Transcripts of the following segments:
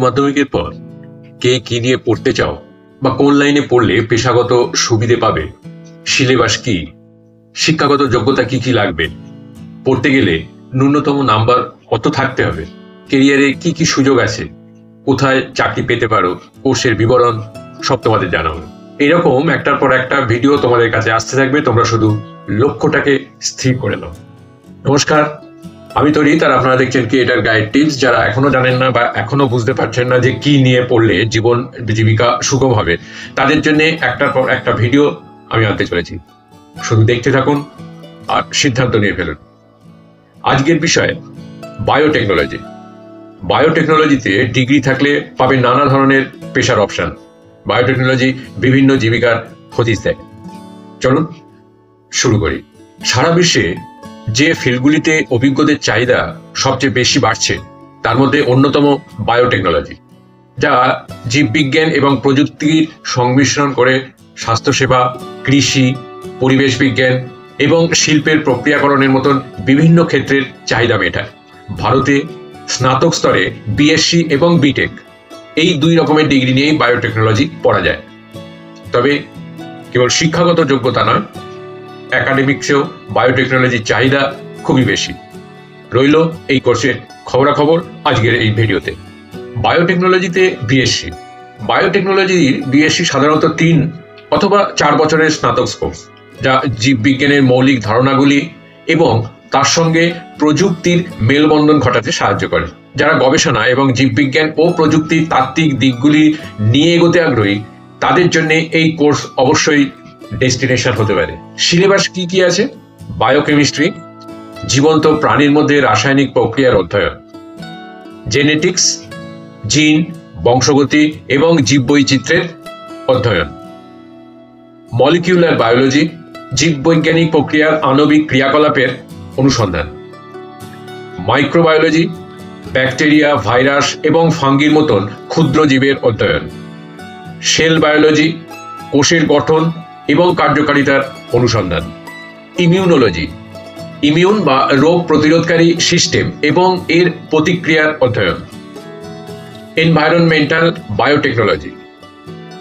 মাধ্যমিকের পর কে কি নিয়ে পড়তে চাও বা কোন লাইনে পড়লে পেশাগত সুবিধে পাবে, সিলেবাস কি, শিক্ষাগত যোগ্যতা কি কি লাগবে, পড়তে গেলে ন্যূনতম নাম্বার কত থাকতে হবে, কেরিয়ারে কি কি সুযোগ আছে, কোথায় চাকরি পেতে পারো, কোর্সের বিবরণ সব তোমাদের জানাবো। এরকম একটার পর একটা ভিডিও তোমাদের কাছে আসতে থাকবে, তোমরা শুধু লক্ষ্যটাকে স্থির করে নাও। নমস্কার, আমি তরিত আর আপনারা দেখছেন ক্রিয়েটর গাইড টিপস। যারা এখনো জানেন না বা এখনো বুঝতে পারছেন না যে কি নিয়ে পড়লে জীবন জীবিকা সুগম হবে, তাদের জন্য একটার পর একটা ভিডিও আমি আনতে চলেছি। শুধু দেখতে থাকুন আর সিদ্ধান্ত নিয়ে ফেলুন। আজকের বিষয় বায়োটেকনোলজি। বায়োটেকনোলজিতে ডিগ্রি থাকলে পাবে নানা ধরনের পেশার অপশন। বায়োটেকনোলজি বিভিন্ন জীবিকার হদিশ দেয়। চলুন শুরু করি। সারা বিশ্বে যে ফিল্ডগুলিতে অভিজ্ঞদের চাহিদা সবচেয়ে বেশি বাড়ছে তার মধ্যে অন্যতম বায়োটেকনোলজি, যা জীববিজ্ঞান এবং প্রযুক্তির সংমিশ্রণ করে স্বাস্থ্যসেবা, কৃষি, পরিবেশ বিজ্ঞান এবং শিল্পের প্রক্রিয়াকরণের মতন বিভিন্ন ক্ষেত্রের চাহিদা মেটায়। ভারতে স্নাতক স্তরে বিএসসি এবং বিটেক এই দুই রকমের ডিগ্রি নিয়েই বায়োটেকনোলজি পড়া যায়। তবে কেবল শিক্ষাগত যোগ্যতা নয়, একাডেমিক্সেও বায়োটেকনোলজির চাহিদা খুবই বেশি। রইল এই কোর্সের খবরাখবর আজকের এই ভিডিওতে। বায়োটেকনোলজিতে বিএসসি। বায়োটেকনোলজির বিএসসি সাধারণত 3 অথবা 4 বছরের স্নাতক কোর্স, যা জীববিজ্ঞানের মৌলিক ধারণাগুলি এবং তার সঙ্গে প্রযুক্তির মেলবন্ধন ঘটাতে সাহায্য করে। যারা গবেষণা এবং জীববিজ্ঞান ও প্রযুক্তির তাত্ত্বিক দিকগুলি নিয়ে এগোতে আগ্রহী, তাদের জন্য এই কোর্স অবশ্যই ডেস্টিনেশন হতে পারে। সিলেবাস কি কি আছে? বায়োকেমিস্ট্রি, জীবন্ত প্রাণীর মধ্যে রাসায়নিক প্রক্রিয়ার অধ্যয়ন, জেনেটিক্স, জিন, বংশগতি এবং জীববৈচিত্র্যের অধ্যয়ন, মলিকিউলার বায়োলজি, জীববৈজ্ঞানিক প্রক্রিয়ার আণবিক ক্রিয়াকলাপের অনুসন্ধান, মাইক্রোবায়োলজি, ব্যাকটেরিয়া, ভাইরাস এবং ফাঙ্গির মতন ক্ষুদ্র জীবের অধ্যয়ন, সেল বায়োলজি, কোষের গঠন এবং কার্যকারিতার অনুসন্ধান, ইমিউনোলজি, ইমিউন বা রোগ প্রতিরোধকারী সিস্টেম এবং এর প্রতিক্রিয়ার অধ্যয়ন, এনভায়রনমেন্টাল বায়োটেকনোলজি,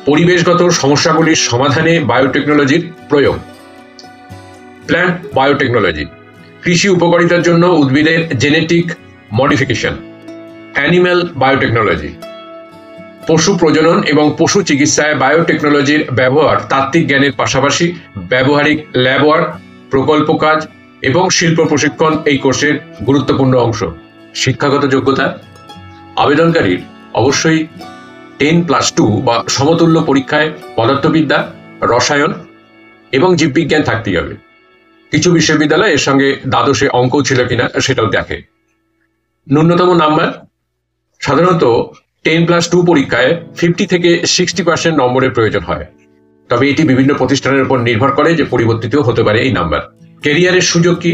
পরিবেশগত সমস্যাগুলির সমাধানে বায়োটেকনোলজির প্রয়োগ, প্ল্যান্ট বায়োটেকনোলজি, কৃষি উপকারিতার জন্য উদ্ভিদের জেনেটিক মডিফিকেশন, অ্যানিম্যাল বায়োটেকনোলজি, পশু প্রজনন এবং পশু চিকিৎসায় বায়োটেকনোলজির ব্যবহার তাত্ত্বিক জ্ঞানের পাশাপাশি ব্যবহারিক ল্যাব ওয়ার্ক, প্রকল্প কাজ এবং শিল্প প্রশিক্ষণ এই কোর্সের গুরুত্বপূর্ণ অংশ। শিক্ষাগত যোগ্যতা: আবেদনকারীর অবশ্যই 10+2 বা সমতুল্য পরীক্ষায় পদার্থবিদ্যা, রসায়ন এবং জীববিজ্ঞান থাকতেই হবে। কিছু বিশ্ববিদ্যালয় এর সঙ্গে দ্বাদশে অঙ্কও ছিল কিনা সেটাও দেখে। ন্যূনতম নাম্বার: সাধারণত 10+2 পরীক্ষায় 50 থেকে 60% নম্বরের প্রয়োজন হয়, তবে এটি বিভিন্ন প্রতিষ্ঠানের উপর নির্ভর করে যে পরিবর্তিত হতে পারে এই নাম্বার। ক্যারিয়ারের সুযোগ কি?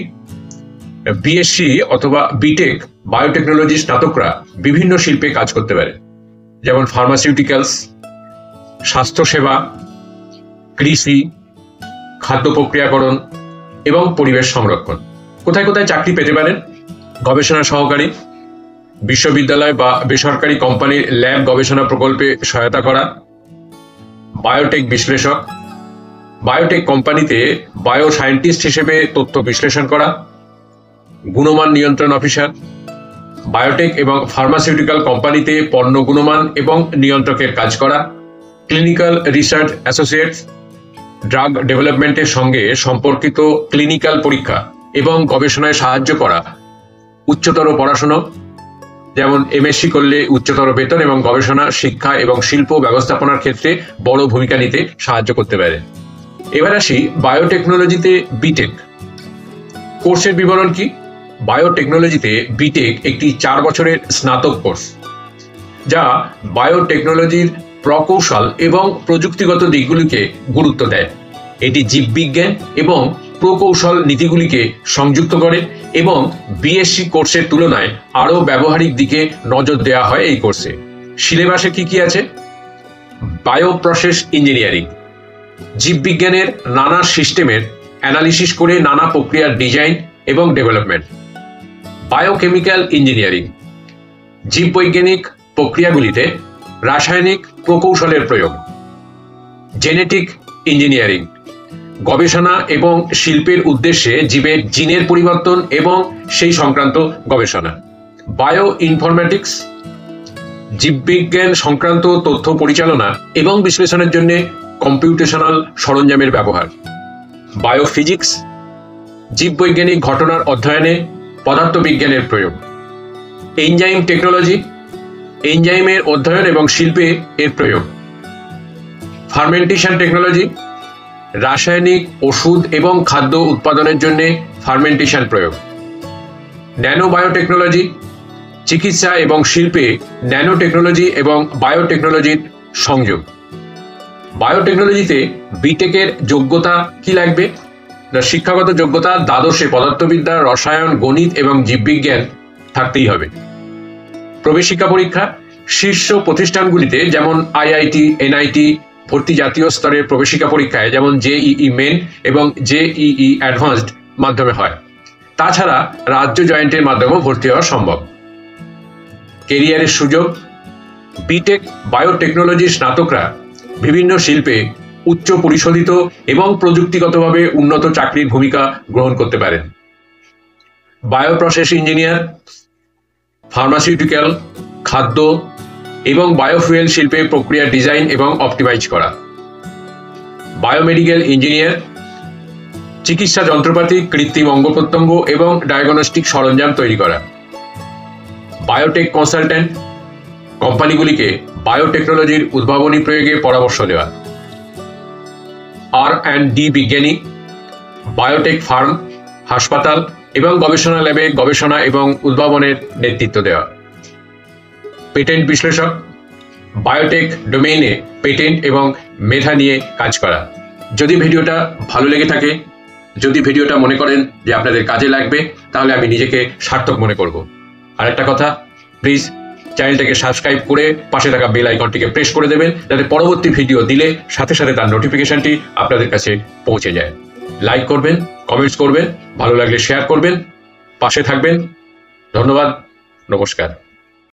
বিএসসি অথবা বিটেক বায়োটেকনোলজি স্নাতকরা বিভিন্ন শিল্পে কাজ করতে পারে, যেমন ফার্মাসিউটিক্যালস, স্বাস্থ্যসেবা, কৃষি, খাদ্য প্রক্রিয়াকরণ এবং পরিবেশ সংরক্ষণ। কোথায় কোথায় চাকরি পেতে পারেন? গবেষণা সহকারী, বিশ্ববিদ্যালয় বা বেসরকারি কোম্পানির ল্যাব গবেষণা প্রকল্পে সহায়তা করা, বায়োটেক বিশ্লেষক, বায়োটেক কোম্পানিতে বায়ো সায়েন্টিস্ট হিসেবে তথ্য বিশ্লেষণ করা, গুণমান নিয়ন্ত্রণ অফিসার, বায়োটেক এবং ফার্মাসিউটিক্যাল কোম্পানিতে পণ্য গুণমান এবং নিয়ন্ত্রকের কাজ করা, ক্লিনিক্যাল রিসার্চ অ্যাসোসিয়েটস, ড্রাগ ডেভেলপমেন্টের সঙ্গে সম্পর্কিত ক্লিনিক্যাল পরীক্ষা এবং গবেষণায় সাহায্য করা, উচ্চতর পড়াশোনা যেমন এমএসসি করলে উচ্চতর বেতন এবং গবেষণা, শিক্ষা এবং শিল্প ব্যবস্থাপনার ক্ষেত্রে বড় ভূমিকা নিতে সাহায্য করতে পারে। এবার আসি বায়োটেকনোলজিতে বিটেক কোর্সের বিবরণ কি? বায়োটেকনোলজিতে বিটেক একটি 4 বছরের স্নাতক কোর্স, যা বায়োটেকনোলজির প্রকৌশল এবং প্রযুক্তিগত দিকগুলিকে গুরুত্ব দেয়। এটি জীববিজ্ঞান এবং প্রকৌশল নীতিগুলিকে সংযুক্ত করে এবং বিএসসি কোর্সের তুলনায় আরও ব্যবহারিক দিকে নজর দেওয়া হয় এই কোর্সে। সিলেবাসে কি কি আছে? বায়োপ্রসেস ইঞ্জিনিয়ারিং, জীববিজ্ঞানের নানা সিস্টেমের অ্যানালিসিস করে নানা প্রক্রিয়ার ডিজাইন এবং ডেভেলপমেন্ট। বায়োকেমিক্যাল ইঞ্জিনিয়ারিং, জীববৈজ্ঞানিক প্রক্রিয়াগুলিতে রাসায়নিক প্রকৌশলের প্রয়োগ, জেনেটিক ইঞ্জিনিয়ারিং, গবেষণা এবং শিল্পের উদ্দেশ্যে জীবের জিনের পরিবর্তন এবং সেই সংক্রান্ত গবেষণা, বায়ো ইনফরমেটিক্স, জীববিজ্ঞান সংক্রান্ত তথ্য পরিচালনা এবং বিশ্লেষণের জন্য কম্পিউটেশনাল সরঞ্জামের ব্যবহার, বায়োফিজিক্স, জীববৈজ্ঞানিক ঘটনার অধ্যয়নে পদার্থবিজ্ঞানের প্রয়োগ, এনজাইম টেকনোলজি, এনজাইমের অধ্যয়ন এবং শিল্পে এর প্রয়োগ, ফার্মেন্টেশন টেকনোলজি, রাসায়নিক ওষুধ এবং খাদ্য উৎপাদনের জন্য ফার্মেন্টেশন প্রয়োগ, ন্যানো বায়োটেকনোলজি, চিকিৎসা এবং শিল্পে ন্যানো টেকনোলজি এবং বায়োটেকনোলজির সংযোগ। বায়োটেকনোলজিতে বিটেকের যোগ্যতা কি লাগবে? শিক্ষাগত যোগ্যতা দ্বাদশে পদার্থবিদ্যা, রসায়ন, গণিত এবং জীববিজ্ঞান থাকতেই হবে। প্রবেশিকা পরীক্ষা শীর্ষ প্রতিষ্ঠানগুলিতে যেমন আইআইটি, এনআইটি ভর্তি জাতীয় স্তরের প্রবেশিকা পরীক্ষায় যেমন জেইই মেন এবং জেইই অ্যাডভান্সড মাধ্যমে হয়। তাছাড়া রাজ্য জয়েন্টের মাধ্যমেও ভর্তি হওয়া সম্ভব। কেরিয়ারের সুযোগ, বিটেক বায়োটেকনোলজি স্নাতকরা বিভিন্ন শিল্পে উচ্চ পরিশোধিত এবং প্রযুক্তিগতভাবে উন্নত চাকরির ভূমিকা গ্রহণ করতে পারেন। বায়োপ্রসেস ইঞ্জিনিয়ার, ফার্মাসিউটিক্যাল, খাদ্য এবং বায়োফুয়েল শিল্পে প্রক্রিয়া ডিজাইন এবং অপটিমাইজ করা। বায়োমেডিক্যাল ইঞ্জিনিয়ার, চিকিৎসা যন্ত্রপাতি, কৃত্রিম অঙ্গ প্রত্যঙ্গ এবং ডায়াগনস্টিক সরঞ্জাম তৈরি করা। বায়োটেক কনসালট্যান্ট, কোম্পানিগুলিকে বায়োটেকনোলজির উদ্ভাবনী প্রয়োগে পরামর্শ দেওয়া। R&D বিজ্ঞানী, বায়োটেক ফার্ম, হাসপাতাল এবং গবেষণা ল্যাবে গবেষণা এবং উদ্ভাবনের নেতৃত্ব দেওয়া। পেটেন্ট বিশ্লেষক, বায়োটেক ডোমেইনে পেটেন্ট এবং মেধা নিয়ে কাজ করা। যদি ভিডিওটা ভালো লেগে থাকে, যদি ভিডিওটা মনে করেন যে আপনাদের কাজে লাগবে, তাহলে আমি নিজেকে সার্থক মনে করব। আরেকটা কথা, প্লিজ চ্যানেলটাকে সাবস্ক্রাইব করে পাশে থাকা বেল আইকনটিকে প্রেস করে দেবেন, যাতে পরবর্তী ভিডিও দিলে সাথে সাথে তার নোটিফিকেশনটি আপনাদের কাছে পৌঁছে যায়। লাইক করবেন, কমেন্টস করবেন, ভালো লাগলে শেয়ার করবেন, পাশে থাকবেন। ধন্যবাদ, নমস্কার।